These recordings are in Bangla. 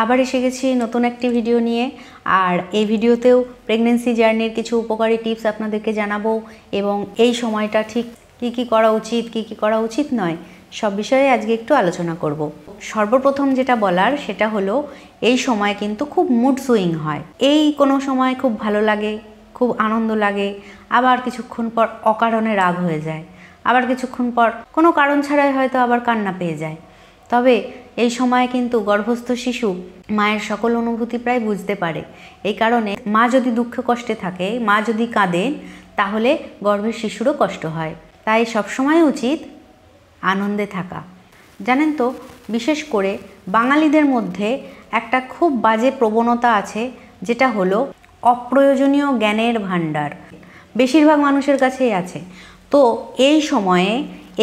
আবার এসে গেছি নতুন একটি ভিডিও নিয়ে। আর এই ভিডিওতেও প্রেগন্যান্সি জার্নির কিছু উপকারী টিপস আপনাদেরকে জানাবো এবং এই সময়টা ঠিক কি করা উচিত কি করা উচিত নয় সব বিষয়ে আজকে একটু আলোচনা করব। সর্বপ্রথম যেটা বলার সেটা হলো এই সময় কিন্তু খুব মুড সুইং হয়। এই কোনো সময় খুব ভালো লাগে, খুব আনন্দ লাগে, আবার কিছুক্ষণ পর অকারণে রাগ হয়ে যায়, আবার কিছুক্ষণ পর কোনো কারণ ছাড়াই হয়তো আবার কান্না পেয়ে যায়। তবে এই সময় কিন্তু গর্ভস্থ শিশু মায়ের সকল অনুভূতি প্রায় বুঝতে পারে। এই কারণে মা যদি দুঃখ কষ্টে থাকে, মা যদি কাঁদেন, তাহলে গর্ভের শিশুরও কষ্ট হয়। তাই সবসময় উচিত আনন্দে থাকা। জানেন তো, বিশেষ করে বাঙালিদের মধ্যে একটা খুব বাজে প্রবণতা আছে, যেটা হলো অপ্রয়োজনীয় জ্ঞানের ভাণ্ডার বেশিরভাগ মানুষের কাছেই আছে। তো এই সময়ে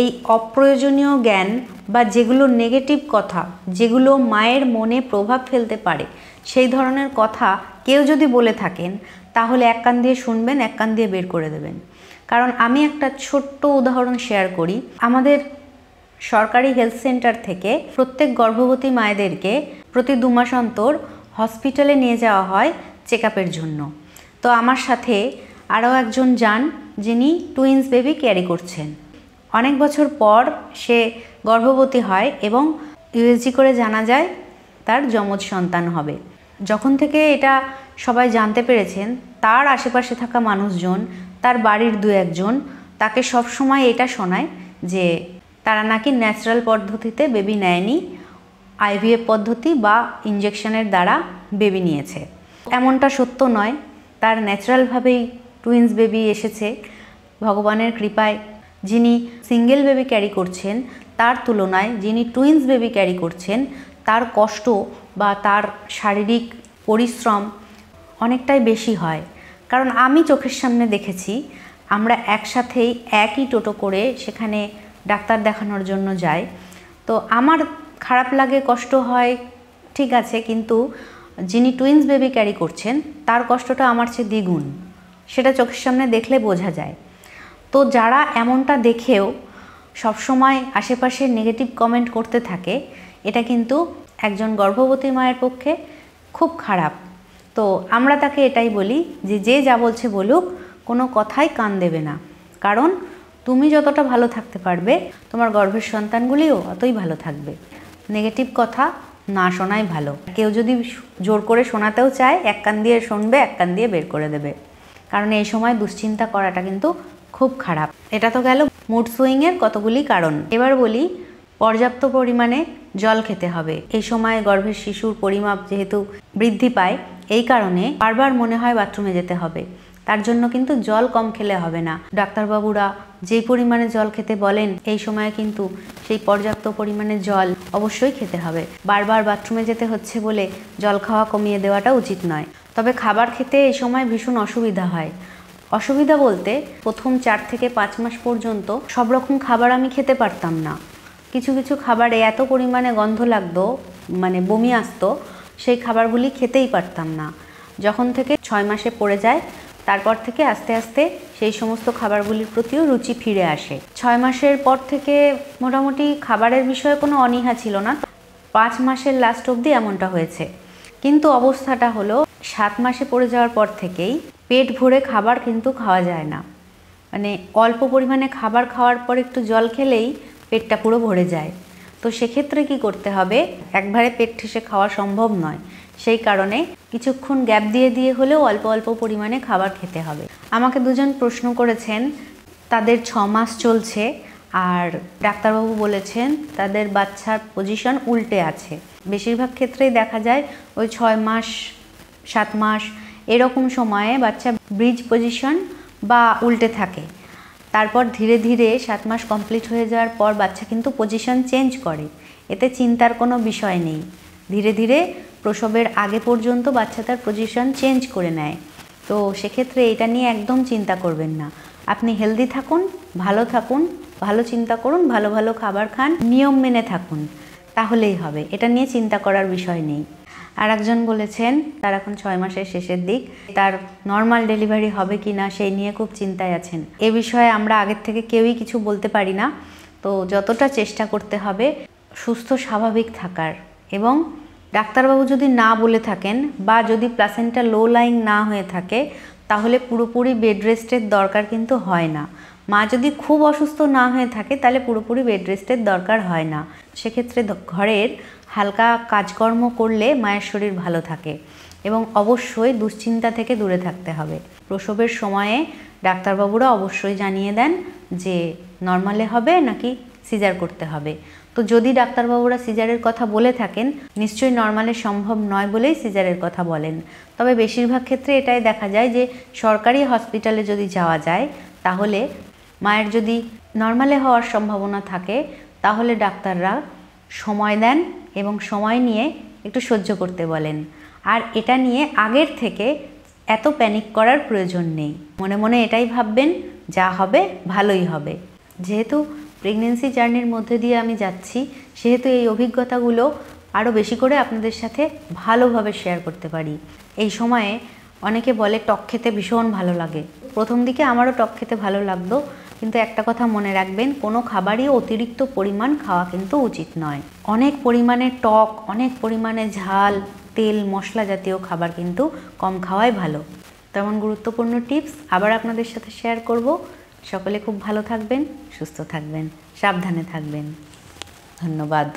এই অপ্রয়োজনীয় জ্ঞান বা যেগুলো নেগেটিভ কথা, যেগুলো মায়ের মনে প্রভাব ফেলতে পারে, সেই ধরনের কথা কেউ যদি বলে থাকেন, তাহলে এক কান দিয়ে শুনবেন, এক কান দিয়ে বের করে দেবেন। কারণ আমি একটা ছোট্ট উদাহরণ শেয়ার করি। আমাদের সরকারি হেলথ সেন্টার থেকে প্রত্যেক গর্ভবতী মায়েদেরকে প্রতি 2 মাস অন্তর হসপিটালে নিয়ে যাওয়া হয় চেক আপের জন্য। তো আমার সাথে আরও একজন যান, যিনি টুইন্স বেবি ক্যারি করছেন। অনেক বছর পর সে গর্ভবতী হয় এবং ইউএসজি করে জানা যায় তার যমজ সন্তান হবে। যখন থেকে এটা সবাই জানতে পেরেছেন, তার আশেপাশে থাকা মানুষজন, তার বাড়ির 2-1 জন তাকে সবসময় এটা শোনায় যে তারা নাকি ন্যাচারাল পদ্ধতিতে বেবি নেয়নি, আইভিএফ পদ্ধতি বা ইঞ্জেকশনের দ্বারা বেবি নিয়েছে। এমনটা সত্য নয়। তার ন্যাচারালভাবেই টুইন্স বেবি এসেছে ভগবানের কৃপায়। যিনি সিঙ্গেল বেবি ক্যারি করছেন, তার তুলনায় যিনি টুইন্স বেবি ক্যারি করছেন, তার কষ্ট বা তার শারীরিক পরিশ্রম অনেকটাই বেশি হয়। কারণ আমি চোখের সামনে দেখেছি, আমরা একসাথেই একই টোটো করে সেখানে ডাক্তার দেখানোর জন্য যাই। তো আমার খারাপ লাগে, কষ্ট হয়, ঠিক আছে, কিন্তু যিনি টুইন্স বেবি ক্যারি করছেন তার কষ্টটা আমার চেয়ে দ্বিগুণ। সেটা চোখের সামনে দেখলে বোঝা যায়। তো যারা এমনটা দেখেও সবসময় আশেপাশে নেগেটিভ কমেন্ট করতে থাকে, এটা কিন্তু একজন গর্ভবতী মায়ের পক্ষে খুব খারাপ। তো আমরা তাকে এটাই বলি যে যে যা বলছে বলুক, কোনো কথাই কান দেবে না। কারণ তুমি যতটা ভালো থাকতে পারবে, তোমার গর্ভের সন্তানগুলিও অতই ভালো থাকবে। নেগেটিভ কথা না শোনাই ভালো। কেউ যদি জোর করে শোনাতেও চায়, এক কান দিয়ে শুনবে, এক কান দিয়ে বের করে দেবে। কারণ এই সময় দুশ্চিন্তা করাটা কিন্তু খুব খারাপ। এটা তো গেল মুড সুইংয়ের কতগুলি কারণ। এবার বলি, পর্যাপ্ত পরিমাণে জল খেতে হবে। এই সময় গর্ভের শিশুর পরিমাপ যেহেতু বৃদ্ধি পায়, এই কারণে বারবার মনে হয় বাথরুমে যেতে হবে। তার জন্য কিন্তু জল কম খেলে হবে না। ডাক্তারবাবুরা যেই পরিমাণে জল খেতে বলেন, এই সময়ে কিন্তু সেই পর্যাপ্ত পরিমাণে জল অবশ্যই খেতে হবে। বারবার বাথরুমে যেতে হচ্ছে বলে জল খাওয়া কমিয়ে দেওয়াটা উচিত নয়। তবে খাবার খেতে এই সময় ভীষণ অসুবিধা হয়। অসুবিধা বলতে, প্রথম 4 থেকে 5 মাস পর্যন্ত সব রকম খাবার আমি খেতে পারতাম না। কিছু কিছু খাবারে এত পরিমাণে গন্ধ লাগতো, মানে বমি আসতো, সেই খাবারগুলি খেতেই পারতাম না। যখন থেকে 6 মাসে পড়ে যায়, তারপর থেকে আস্তে আস্তে সেই সমস্ত খাবারগুলির প্রতিও রুচি ফিরে আসে। 6 মাসের পর থেকে মোটামুটি খাবারের বিষয়ে কোনো অনীহা ছিল না। 5 মাসের লাস্ট অবধি এমনটা হয়েছে। কিন্তু অবস্থাটা হলো 7 মাসে পড়ে যাওয়ার পর থেকেই পেট ভরে খাবার কিন্তু খাওয়া যায় না। মানে অল্প পরিমাণে খাবার খাওয়ার পর একটু জল খেলেই পেটটা পুরো ভরে যায়। তো সেক্ষেত্রে কি করতে হবে? একবারে পেট ঠেসে খাওয়া সম্ভব নয়। সেই কারণে কিছুক্ষণ গ্যাপ দিয়ে দিয়ে হলেও অল্প অল্প পরিমাণে খাবার খেতে হবে। আমাকে 2 জন প্রশ্ন করেছেন, তাদের 6 মাস চলছে আর ডাক্তারবাবু বলেছেন তাদের বাচ্চার পজিশন উল্টে আছে। বেশিরভাগ ক্ষেত্রেই দেখা যায় ওই 6 মাস 7 মাস এরকম সময়ে বাচ্চা ব্রিজ পজিশন বা উল্টে থাকে। তারপর ধীরে ধীরে 7 মাস কমপ্লিট হয়ে যাওয়ার পর বাচ্চা কিন্তু পজিশন চেঞ্জ করে। এতে চিন্তার কোনো বিষয় নেই। ধীরে ধীরে প্রসবের আগে পর্যন্ত বাচ্চা তার পজিশন চেঞ্জ করে নেয়। তো সেক্ষেত্রে এটা নিয়ে একদম চিন্তা করবেন না। আপনি হেলদি থাকুন, ভালো চিন্তা করুন, ভালো ভালো খাবার খান, নিয়ম মেনে থাকুন, তাহলেই হবে। এটা নিয়ে চিন্তা করার বিষয় নেই। আর একজন বলেছেন তার এখন 6 মাসের শেষের দিক, তার নর্মাল ডেলিভারি হবে কি না সেই নিয়ে খুব চিন্তায় আছেন। এ বিষয়ে আমরা আগের থেকে কেউই কিছু বলতে পারি না। তো যতটা চেষ্টা করতে হবে সুস্থ স্বাভাবিক থাকার এবং ডাক্তারবাবু যদি না বলে থাকেন বা যদি প্লাসেন্টা লো লাইং না হয়ে থাকে তাহলে পুরোপুরি বেড রেস্টের দরকার কিন্তু হয় না। মা যদি খুব অসুস্থ না হয়ে থাকে তাহলে পুরোপুরি বেড রেস্টের দরকার হয় না। সেক্ষেত্রে ঘরের হালকা কাজকর্ম করলে মায়ের শরীর ভালো থাকে এবং অবশ্যই দুশ্চিন্তা থেকে দূরে থাকতে হবে। প্রসবের সময়ে ডাক্তারবাবুরা অবশ্যই জানিয়ে দেন যে নর্মালে হবে নাকি সিজার করতে হবে। তো যদি ডাক্তারবাবুরা সিজারের কথা বলে থাকেন নিশ্চয়ই নর্মালে সম্ভব নয় বলেই সিজারের কথা বলেন। তবে বেশিরভাগ ক্ষেত্রে এটাই দেখা যায় যে সরকারি হসপিটালে যদি যাওয়া যায় তাহলে মায়ের যদি নর্মালে হওয়ার সম্ভাবনা থাকে তাহলে ডাক্তাররা সময় দেন এবং সময় নিয়ে একটু সহ্য করতে বলেন। আর এটা নিয়ে আগের থেকে এত প্যানিক করার প্রয়োজন নেই। মনে মনে এটাই ভাববেন যা হবে ভালোই হবে। যেহেতু প্রেগনেন্সি জার্নির মধ্যে দিয়ে আমি যাচ্ছি সেহেতু এই অভিজ্ঞতাগুলো আরও বেশি করে আপনাদের সাথে ভালোভাবে শেয়ার করতে পারি। এই সময়ে অনেকে বলে টক খেতে ভীষণ ভালো লাগে। প্রথম দিকে আমারও টক খেতে ভালো লাগতো, কিন্তু একটা কথা মনে রাখবেন, কোনো খাবারই অতিরিক্ত পরিমাণ খাওয়া কিন্তু উচিত নয়। অনেক পরিমাণে টক, অনেক পরিমাণে ঝাল, তেল, মশলা জাতীয় খাবার কিন্তু কম খাওয়াই ভালো। তেমন গুরুত্বপূর্ণ টিপস আবার আপনাদের সাথে শেয়ার করব। সকলে খুব ভালো থাকবেন, সুস্থ থাকবেন, সাবধানে থাকবেন। ধন্যবাদ।